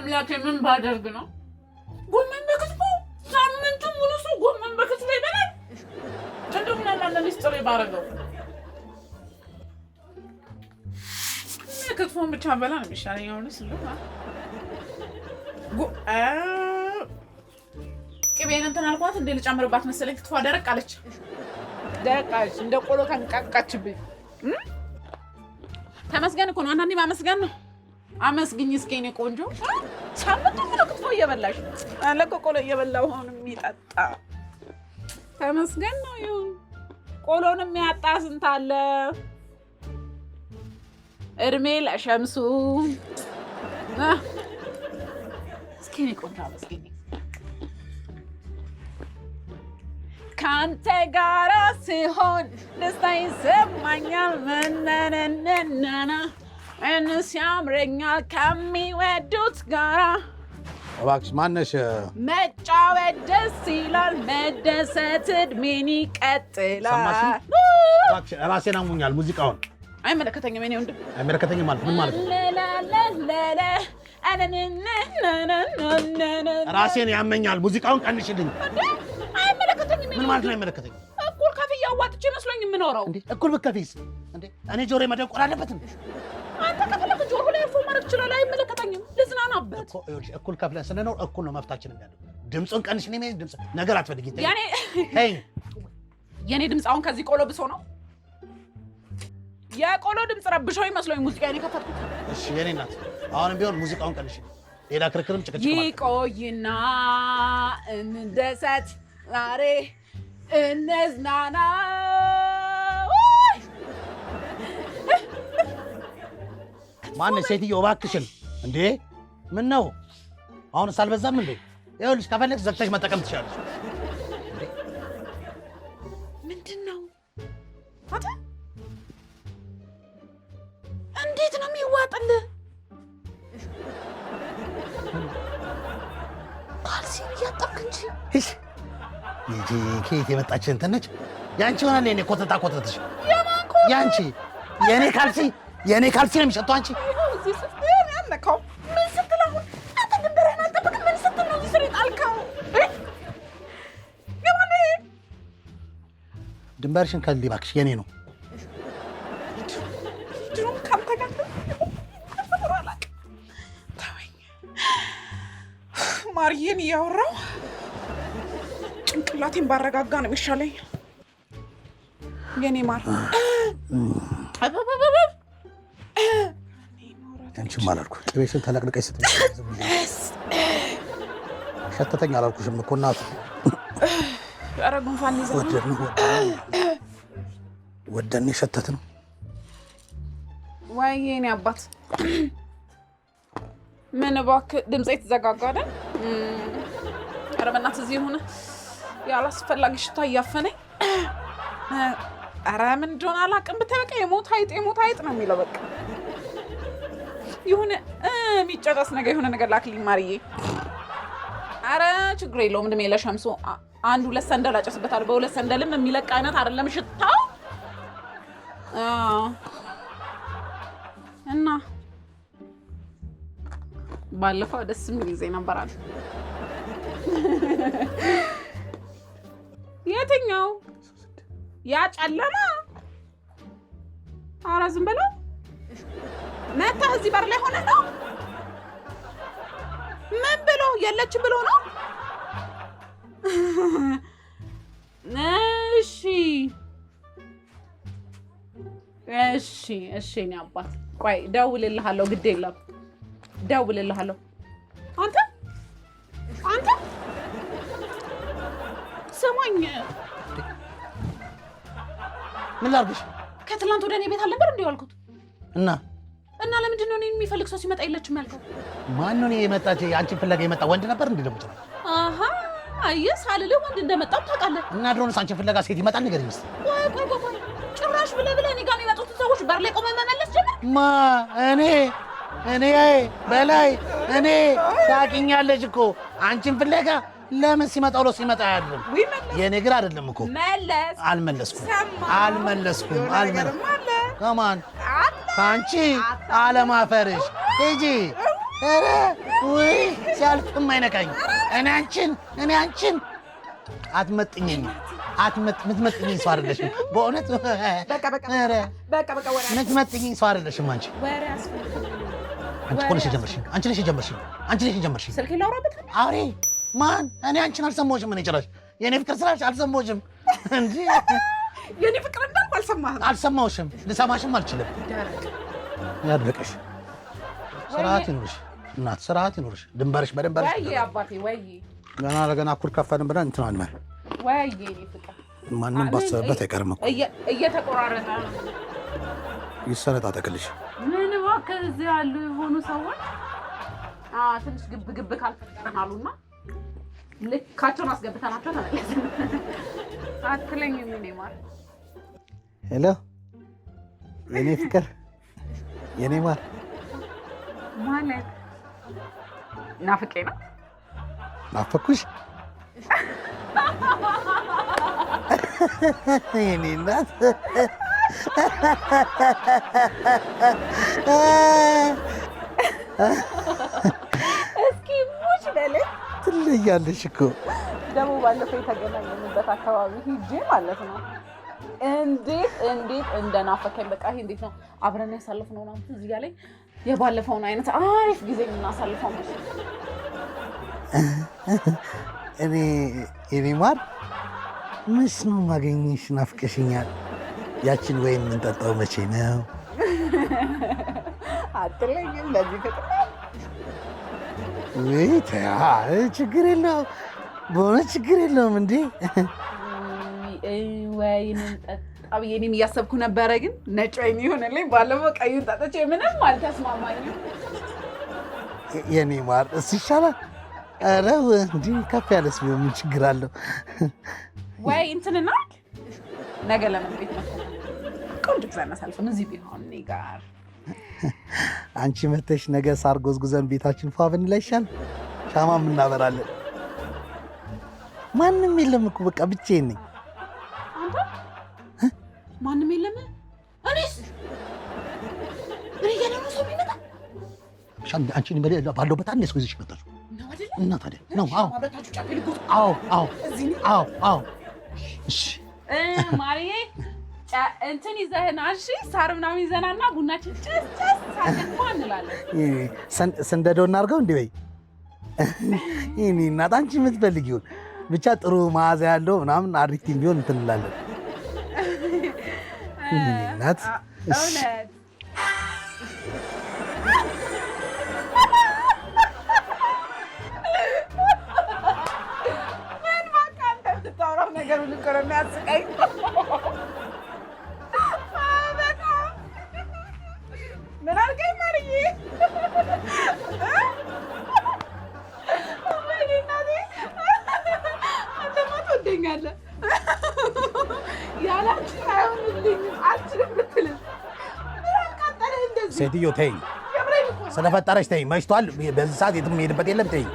አምላኬ ምን ባደርግ ነው? ጎመን በክትፎ ሳምንቱን ሙሉ ሰው ጎመን በክትፎ ይበላል። እንደው ምን አለ ሚስጥር ባረገው ክትፎን ብቻ በላ ነው የሚሻለኝ። አሁን ስለማ ቅቤን እንትን አልኳት እንደ ልጨምርባት መሰለኝ። ክትፎ ደረቅ አለች እንደ ቆሎ ተንቃቃችብኝ። ተመስገን እኮ ነው። አንዳንዴ ማመስገን ነው። አመስግኝ እስኪ የእኔ ቆንጆ። ሳምንቱ ሙሉ ክትፎ እየበላሽ አለቀ ቆሎ እየበላሁ አሁን የሚጠጣ ተመስገን ነው። ይሁን ቆሎን የሚያጣ ስንት አለ። እድሜ ለሸምሱ። እስኪ የእኔ ቆንጆ አመስግኝ። ካንተ ጋራ ሲሆን ደስታ ይሰማኛል። መነነነና እንስ ያምረኛል ከሚወዱት ጋራ። እባክሽ ማነሽ? መጫወት ደስ ይላል፣ መደሰት እድሜን ይቀጥላል። እባክሽ ራሴን አሞኛል። ሙዚቃውን አይመለከተኝም። እኔ ወንድም አይመለከተኝም ማለት ምን ማለት ነው? ራሴን ያመኛል። ሙዚቃውን ቀንሽልኝ። አይመለከተኝም። ምን ማለት ነው አይመለከተኝም? እኩል ከፍዬ አዋጥቼ መስሎኝ የምኖረው እንዴ? እኩል ብትከፊስ እንዴ? እኔ ጆሮዬ መደንቆር አለበት እንዴ? አንተ ከፈለክ ጆሮ ላይ ፎ ማድረግ ይችላል። አይመለከተኝም። ልዝናናበት እኮ እኩል ከፍለን ስንኖር እኩል ነው መፍታችን ያለው። ድምጹን ቀንሽልኝ። ድምጽ ነገር አትፈልጊ። የኔ ድምጽ አሁን ከዚህ ቆሎ ብሶ ነው። የቆሎ ድምጽ ረብሾኝ መስሎኝ ሙዚቃዬን የከፈትኩት። እሺ የኔ እናት አሁንም ቢሆን ሙዚቃውን ቀንሽ። ሌላ ክርክርም ጭቅጭቅ ማለት ይቆይና እንደሰት ዛሬ እንዝናና። ማነው ሴትዮ? እባክሽን እንዴ! ምን ነው አሁንስ አልበዛም እንዴ? ይኸውልሽ ከፈለግሽ ዘግተሽ መጠቀም ትችላለሽ። ምንድን ነው አታ? እንዴት ነው የሚዋጥልህ? ካልሲን እያጠብክ እንጂ ይሄ ከየት የመጣች እንትን ነች? ያንቺ ሆናል። የኔ ኮተታ ኮተትሽ የማን ኮተት? ያንቺ የኔ ካልሲ ነው የሚሸጠው። አንቺ እዚህ ስትል ያነካው ምን ስትል አሁን አንተ ድንበርህን አጠብቅ። ምን ስትል ነው እዚህ ስር የጣልከው? የማን ድንበርሽን ከልል እባክሽ፣ የኔ ነው። ድሮም ካንተ ጋር ተወኝ። ማርዬን እያወራሁ ጭንቅላቴን ባረጋጋ ነው የሚሻለኝ። የኔ ማር አንቺም አላልኩ ቅቤሽን ተለቅልቀሽ ስትይ ሸተተኝ አላልኩሽም እኮ እናቱ። ኧረ ጉንፋን ይዘኝ ወደን የሸተት ነው ወይ የኔ አባት። ምን እባክህ ድምጼ ተዘጋጋ አይደል? ኧረ በእናትህ እዚህ ሆነ ያላስፈላጊ ሽታ እያፈነኝ። ኧረ ምን እንደሆነ አላውቅም። ብታይ በቃ የሞት አይጥ ነው የሚለው። በቃ የሆነ የሚጨረስ ነገር የሆነ ነገር ላክልኝ ማርዬ። ኧረ ችግር የለውም። ምንድን ነው ለሸምሱ አንድ ሁለት ሰንደል አጨስበታለሁ። በሁለት ሰንደልም የሚለቅ አይነት አይደለም ሽታው። እና ባለፈው ደስ የሚል ጊዜ ነበር አለ። የትኛው ያ ጨለማ? ኧረ ዝም ብለው መታ እዚህ በር ላይ ሆነ ነው። ምን ብሎ የለችም ብሎ ነው? እሺ እኔ አባት ቆይ ደውልልሃለሁ። ግድ የለም ደውልልሃለሁ። አንተ ስማኝ፣ ምን ላድርግሽ? ከትላንት ወደ እኔ ቤት አልነበር እንዴ ያልኩት? እና ለምንድን ነው እኔን የሚፈልግ ሰው ሲመጣ የለችም ያልከው? ማን ነው የመጣች? አንቺን ፍለጋ የመጣ ወንድ ነበር እንዴ? ደግሞ አሃ አየህ ሳልልህ ወንድ እንደመጣው ታውቃለህ። እና ድሮንስ አንቺን ፍለጋ ሴት ይመጣል? ንገሪኝ እስኪ። ቆይ ጭራሽ ብለህ እኔ ጋር የሚመጡትን ሰዎች በር ላይ ቆመህ መመለስ ጀመርክ? እኔ በላይ እኔ ታውቂኛለሽ እኮ አንቺን ፍለጋ ለምን ሲመጣ ብሎ ሲመጣ አይደለም። የኔ ግራ አይደለም እኮ አልመለስኩም። ከማን ከአንቺ አለማፈርሽ ሂጂ ወይ ሲያልፍም አይነካኝ። እኔ አንቺን አትመጥኝኝ። የምትመጥኝኝ ሰው አይደለሽም በእውነት። በቃ ወሬ የምትመጥኝኝ ሰው አይደለሽም አንቺ። ወሬ አስፈልግ። አንቺ እኮ ነሽ የጀመርሽኝ። ስልክ ላውራበት አውሪ። ማን? እኔ አንቺን አልሰማሁሽም። እኔ ጭራሽ የኔ ፍቅር ስላልሽ አልሰማሁሽም እንጂ የኔ ፍቅር እንዳልኩ አልሰማሁሽም። ልሰማሽም አልችልም። ያድርቅሽ። ስርዓት ይኑርሽ እናት፣ ስርዓት ይኑርሽ። ድንበርሽ በደንብ አልሽ። ወይ አባቴ ወይ ገና ለገና እኩል ከፈልን ብለን እንትን አንመር። ወይ የኔ ፍቅር ማንም ባሰበበት አይቀርም እኮ እየተቆራረጠ ነው። ይሰነጣጠቅልሽ። ምን እባክህ እዚህ ያሉ የሆኑ ሰዎች ትንሽ ግብ ካልፈጠርን አሉና ልካቸውን አስገብተናቸው ተመለስን። አትለኝም እኔ ማለት ሄሎ የኔ ፍቅር የኔ ማር ማለት ናፍቄ ነው። ናፈኩሽ የኔ እናት። እስኪ ሙች በለኝ። ትለያለሽ እኮ ደግሞ ባለፈው የተገናኘንበት አካባቢ ሂጄ ማለት ነው እንዴት እንደናፈከኝ። በቃ ይሄ እንዴት ነው አብረን ያሳለፍነው ነው እዚህ ጋር ላይ የባለፈውን አይነት አሪፍ ጊዜ የምናሳልፈው ነው። እኔ ማር መች ነው ማገኘሽ? ናፍቀሽኛል። ያችን ወይን የምንጠጣው መቼ ነው? አትለኝም ለዚህ ፍቅር ወይ ችግር የለውም በእውነት ችግር የለውም። እንዴ ወይን እንጠጣ ብዬ እኔም እያሰብኩ ነበረ፣ ግን ነጭ ወይን ይሆንልኝ። ባለፈው ቀዩን ጠጥቼ ምንም አልተስማማኝም። የኔ ማር እሱ ይሻላል። ኧረ እንዲህ ከፍ ያለስ ቢሆን ምን ችግር አለው? ወይ እንትንና ነገ ለምን ቤት መጥተን ቆንጆ ጊዜ እናሳልፈን እዚህ ቢሆን እኔ ጋር። አንቺ መተሽ ነገ ሳር ጎዝጉዘን ቤታችን ፏ ብንል ይሻል። ሻማም እናበራለን። ማንም የለም እኮ በቃ ብቻዬን ነኝ። አንተ ማንም የለም? እኔስ ያለው ሰው ቢመጣ አንቺን ባለሁበት አንድ ሰው ይዘሽ መጣሽ እና ታዲያ ነው? አዎ። እሺ ማርዬ እንትን ይዘህና እሺ፣ ሳር ምናምን ይዘናና ቡናችን ጨስ ሳንኳ እንላለን። ስንደዶ እናድርገው እንዴ? በይ ይሄኔ እናት አንቺ የምትፈልጊውን ብቻ ጥሩ መዓዛ ያለው ምናምን አሪቲም ቢሆን እንትን እንላለን። እናት እውነት ምን በቃ አንተ የምታወራው ነገር ሁሉ እኮ ነው የሚያስቀኝ። ምን አልከኝ ማርዬ? አንተማ ትወደኛለህ። ያላንቺ አይሆንልኝም አልችልም ብትልም አቃጠለህ እንደዚህ። ሴትዮ ተይኝ፣ ስለፈጠረች ተይኝ። መሽቷል። በዚህ ሰዓት የትም የምሄድበት የለም። ተይኝ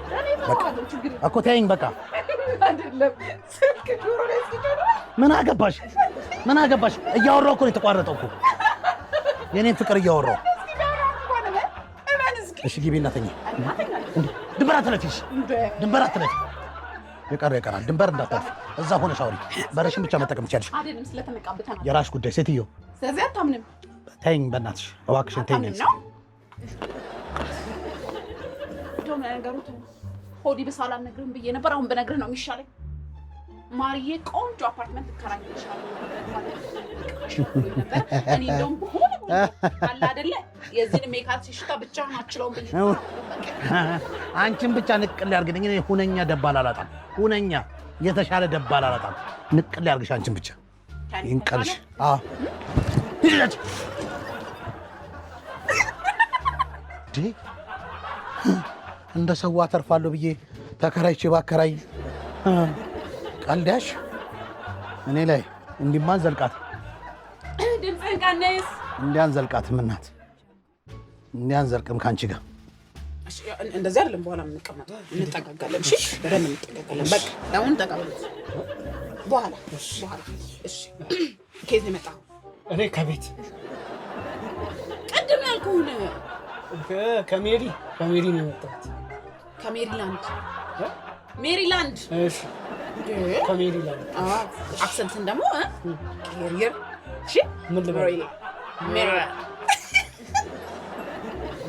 እኮ ተይኝ። በቃ አይደለም ስልክ ጆሮ ላይ ሲጮህ ምን አገባሽ? እያወራሁ እኮ ነው የተቋረጠው እኮ የኔን ፍቅር እያወራሁ። እሺ ግቢ እና ተኝ። ድንበር አትለፊሽ፣ ድንበር አትለፊ። ይቀራል። ድንበር እንዳታልፊ። እዛ ሆነሽ አውሪ። በረሽን ብቻ መጠቀም ትችያለሽ። አይደለም ስለተነቃብተና የራስሽ ጉዳይ ሴትዮ። ስለዚህ አታምንም። ተይኝ በእናትሽ እባክሽን ተይኝ። እንደውም ነገሩ ሆዲ ብሳል አልነግርህም ብዬ ነበር። አሁን በነግርህ ነው የሚሻለኝ። ማርዬ ቆንጆ አፓርትመንት ትከራይልሻለሁ ነበር። እኔ እንደውም በሆነ አለ አይደለ የዚህን ሜካፕ ሽታ ብቻህን አትችለውም ብዬ አንቺን ብቻ ንቅል ያርግልኝ። እኔ ሁነኛ ደባል አላጣም። ሁነኛ የተሻለ ደባል አላጣም። ንቅል ያርግሽ አንቺን ብቻ ይንቀልሽ። እንደ ሰው አተርፋለሁ ብዬ ተከራይቼ ባከራይ ቀልዳሽ እኔ ላይ እንዲማን ዘልቃት ድምፅህን ቀንስ። እንዲያን ዘልቃትም እናት እንዲያን ዘልቅም ከአንቺ ጋር እንደዚህ አይደለም። በኋላ እንጠጋጋለን። እሺ በደንብ እንጠጋጋለን። በቃ አሁን ተቀበሉት። በኋላ እሺ። ከየት ነው የመጣኸው? እኔ ከቤት ቅድም ያልኩህን ከሜሪ ነው የመጣሁት። ከሜሪላንድ ሜሪላንድ እሺ ከሜሪላንድ አክሰንትን ደግሞ ኬሪየር እሺ ምን ልበል ሜሪላንድ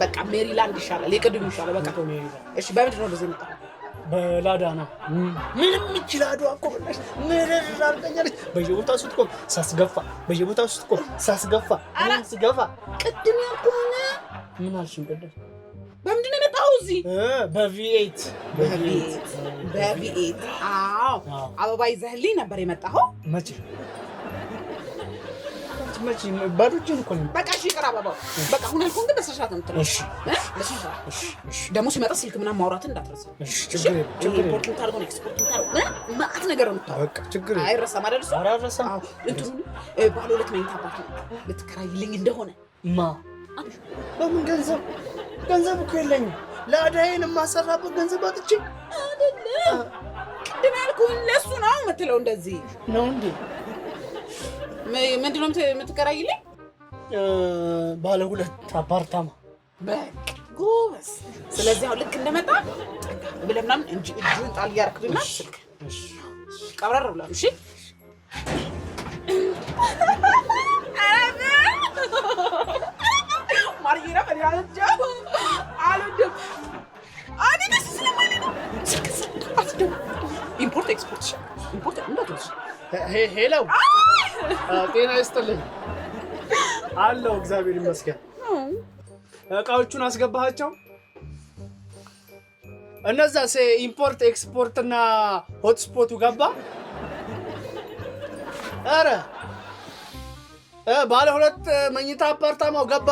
በቃ ሜሪላንድ ይሻላል የቅድሙ ይሻላል በቃ እሺ በምንድን ነው እንደዚህ የመጣው በላዳ ነው ምንም ይችላል አቆ በላሽ ምንም አልቀኛለች በየቦታው ስትቆም ሳስገፋ ሳስገፋ ቅድም ያልኩና ምን አልሽኝ ቅድም በምንድን ነው የመጣው እዚህ በቪኤት አዎ አበባ ይዘህልኝ ነበር የመጣኸው መቼ ባዶችን እኮ ነው በቃ እሺ ይቅር አበባው በቃ ሁን ያልኩህን ግን በስርዓት ነው የምትለው እሺ ደግሞ ሲመጣ ስልክ ምናምን ማውራትን እንዳትረሳ እሺ ችግር ኢምፖርት ታርጎ ነው ኤክስፖርት ታርጎ ማአት ነገር ነው የምታወራው በቃ ችግር አይረሳም አይደል እሱ አራረሳም እንትኑ ባለ 2 መኝታ አፓርትመንት ልትከራይልኝ እንደሆነ በምን ገንዘብ እኮ የለኝም ለአዳይን የማሰራበት ገንዘብ አጥቼ አይደለም ቅድም ያልኩህን ለእሱ ነው የምትለው እንደዚህ ነው እንዴ ምንድነው የምትከራይልኝ ባለ 2 አፓርታማ በቃ ጎበዝ ስለዚህ አሁን ልክ እንደመጣ ብለህ ምናምን እንጂ እጁን ጣል እያደረክብና ስልክ ቀብረር ብላ እሺ ማርዬራ ፈሪያለች አልወድም አዲስ ስለማለት ነው ኢምፖርት ኤክስፖርት ኢምፖርት እንደቶስ ሄሎ ጤና ይስጥልኝ አለው እግዚአብሔር ይመስገን እቃዎቹን አስገባሃቸው እነዛ ኢምፖርት ኤክስፖርት እና ሆትስፖቱ ገባ አረ ባለ 2 መኝታ አፓርታማው ገባ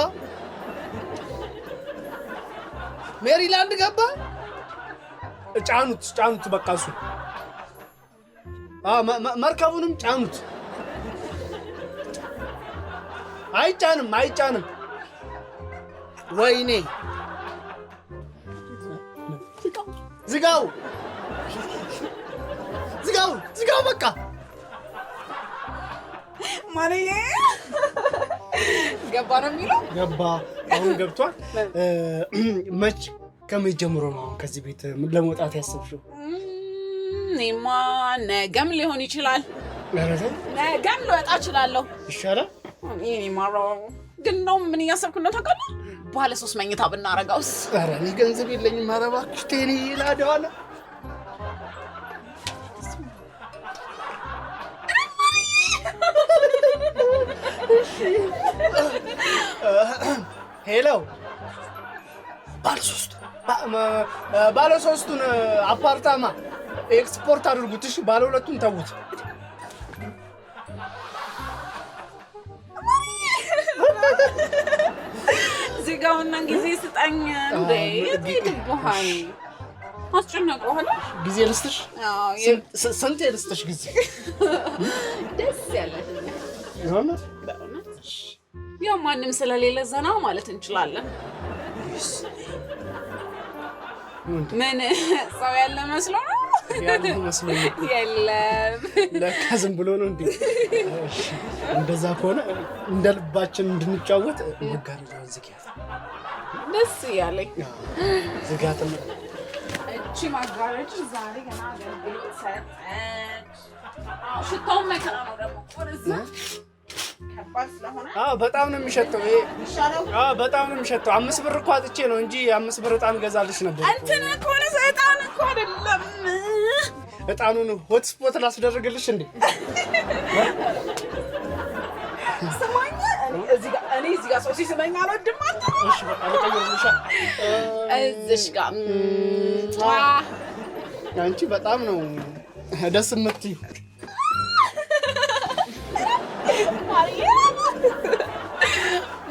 ሜሪላንድ ገባ ጫኑት በቃ እሱ መርከቡንም ጫኑት አይጫንም ወይኔ ዝጋው በቃ ማለዬ ገባ ነው የሚለው ገባ አሁን ገብቷል መች ከመቼ ጀምሮ ነው ከዚህ ቤት ለመውጣት ያሰብሽው እኔማ ነገም ሊሆን ይችላል ነገም ልወጣ እችላለሁ ይሻላል እኔ ማራው ግን ነው ምን እያሰብኩ ነው ታውቃለህ ባለ 3 መኝታ ብናረጋውስ ኧረ እኔ ገንዘብ የለኝም ኧረ እባክሽ ቴኒ ላደዋለ ሄሎ ባለ 3ቱን አፓርታማ ኤክስፖርት አድርጉት እሺ ባለ 2ቱን ተውት ዝጋውና ጊዜ ስጠኝ እንዴ ይጥብሃል አስጨነቀው አይደል ጊዜ ልስጥሽ ስንት ልስጥሽ ጊዜ ደስ ያለህ በእውነት ያው ማንም ስለሌለ ዘና ማለት እንችላለን ምን ሰው ያለ መስሎ ነው የለም ለካ ዝም ብሎ ነው እንዴ እንደዛ ከሆነ እንደልባችን እንድንጫወት መጋረጃውን ዝጊያት ደስ ያለኝ ዝጋት እቺ ማጋረጃ ዛሬ ገና አገልግሎት ሰጠች ሽታው መከራ ነው ደግሞ ወደዛ ከባድ ስለሆነ በጣም ነው የሚሸተው ይሄ በጣም ነው የሚሸተው 5 ብር እኮ አጥቼ ነው እንጂ 5 ብር ዕጣን ገዛልሽ ነበር እንትን እኮ ነው ዕጣን እኮ አይደለም ዕጣኑን ሆትስፖት ላስደርግልሽ እንዴ ስማኝ እዚህ ጋር ሰው ሲስመኝ አልወድም ማለት እሺ በቃ ለቀየርልሻ እዚህ ጋር አንቺ በጣም ነው ደስ የምትይው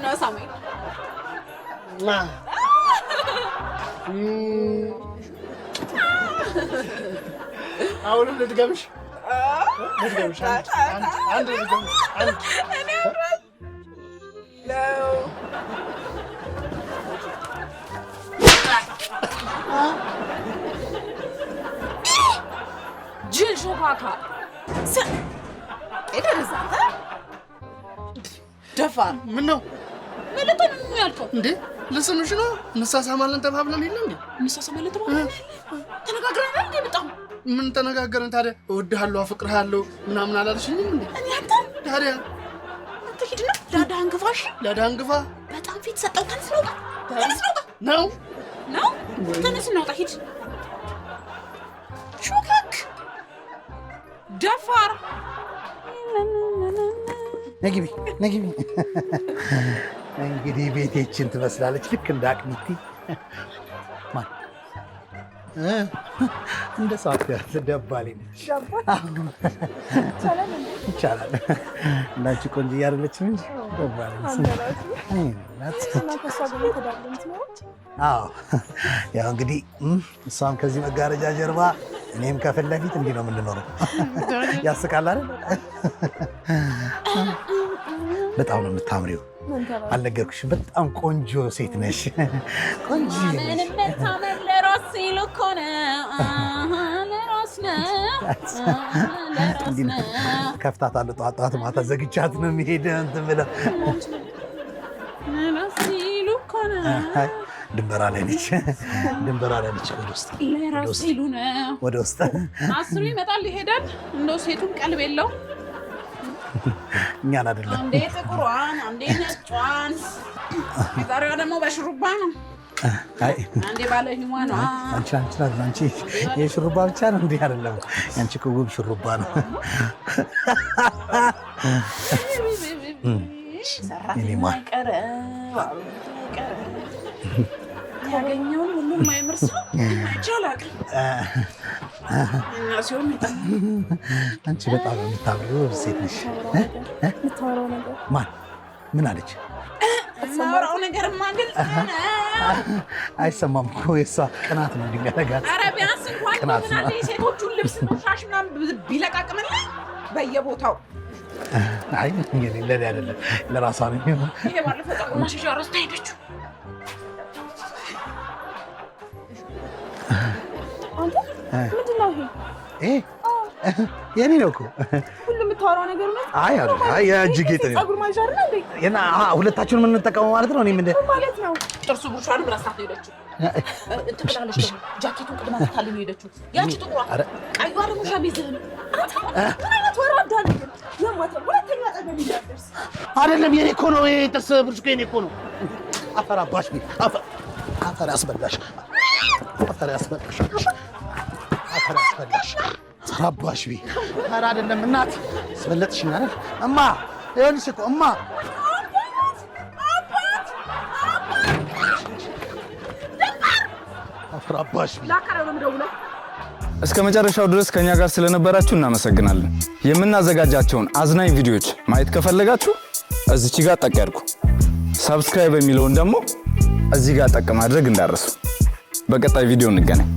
ነው ሳሚ አሁንም ልድገምሽ አንድ ልድገምሽ እኔ ለው ጅል ሾካካ ደፋር ምን ነው መልቶ ነው ያልከው እንዴ ልስምሽ ነው እንሳሳማለን ተባብለን የለ እንዴ? እንሳሳማለን ተባብለን ተነጋግረን እንዴ? በጣም ምን ተነጋገርን ታዲያ? እወድሃለሁ አፍቅርሃለሁ ምናምን አላልሽኝም እንዴ? እኔ አንተ ታዲያ አንተ ሂድና ዳዳህን ግፋሽ። ዳዳህን ግፋ። በጣም ፊት ሰጠው። ተነስ ነው ተነስ ነው ሂድ። ሹክክ ደፋር ነግቢ እንግዲህ ቤቴችን ትመስላለች ልክ እንደ አቅሚቲ ማን እንደ ሳት ያለ ደባሌ ነች። ይቻላል እንዳንቺ ቆንጆ ያደለችም እንጂ ደባሌ ያው እንግዲህ እሷም ከዚህ መጋረጃ ጀርባ እኔም ከፊት ለፊት እንዲህ ነው የምንኖረው። ያስቃል አይደል? በጣም ነው የምታምሪው። አልነገርኩሽም? በጣም ቆንጆ ሴት ነሽ። ቆንጆ ከፍታታለሁ። ጠዋት ማታ ዘግቻት ነው የሚሄድ እንትን ብለው ድንበራ ላይ ነች። ወደ ውስጥ አስሩ ይመጣል ይሄዳል። እንደው ሴቱን ቀልብ የለው። እኛን አይደለም አንዴ ጥቁሯን አንዴ ነጯን፣ የዛሬዋ ደግሞ በሽሩባ ነው። አንዴ ባለ ሂሟን አንቺ የሽሩባ ብቻ ነው እንዲህ አይደለም። አንቺ እኮ ውብ ሽሩባ ነው። ሰራተኛ ቀረ ያገኘውን ሁሉ የማይምር ሰው ይቻላል። እና ሲሆን አንቺ በጣም የምታምሪው ሴት ነሽ። ማን ምን አለች? የማወራው ነገርማ ግልጽ ነው። አይሰማም እኮ የእሷ ቅናት ነው እንዲያደርጋት። ኧረ ቢያንስ እንኳን ምናምን የሴቶቹን ልብስ ነው ሻሽ ምናምን ቢለቃቅምልኝ በየቦታው። አይ እንግዲህ ለኔ አይደለም ለራሷ ነው የሚሆነው። ይሄ ባለፈው ጠቁር ማሸሻ ረስታ ሄደችው። ምንድን ነው ይሄ? የኔ ነው እኮ ሁሉ የምታወራው ነገር ነው። አይ የእጅ ጌጥ ነው። ፀጉር ማንሻር ነው እንዴ? ሁለታችሁን የምንጠቀመው ማለት ነው። እኔ ምን ማለት ነው? ጥርሱ ብቻዋን ብራስታት ሄደችው። እንትቀዳለች ደግሞ ጃኬቱን ቅድማ ታልኝ ሄደችው። ያቺ ጥቁሯ ቀይዋ ደግሞ ሸሚዝህን አይነት ወራዳ ነገር የማታ ሁለተኛ ጠገብ ይደርስ አይደለም። የኔ እኮ ነው። ይሄ ጥርስ ብርጭቆ የኔ እኮ ነው። አፈር አባሽ አፈር ያስበላሽ አባሽ ቢ ኧረ አይደለም እናት አስበለጥሽኝ አይደል? እማ ይኸውልሽ እኮ እማ አፈር አባሽ ቢ እስከ መጨረሻው ድረስ ከኛ ጋር ስለነበራችሁ እናመሰግናለን። የምናዘጋጃቸውን አዝናኝ ቪዲዮዎች ማየት ከፈለጋችሁ እዚች ጋር ጠቅ ያድርጉ። ሰብስክራይብ የሚለውን ደግሞ እዚህ ጋር ጠቅ ማድረግ እንዳትረሱ። በቀጣይ ቪዲዮ እንገናኝ።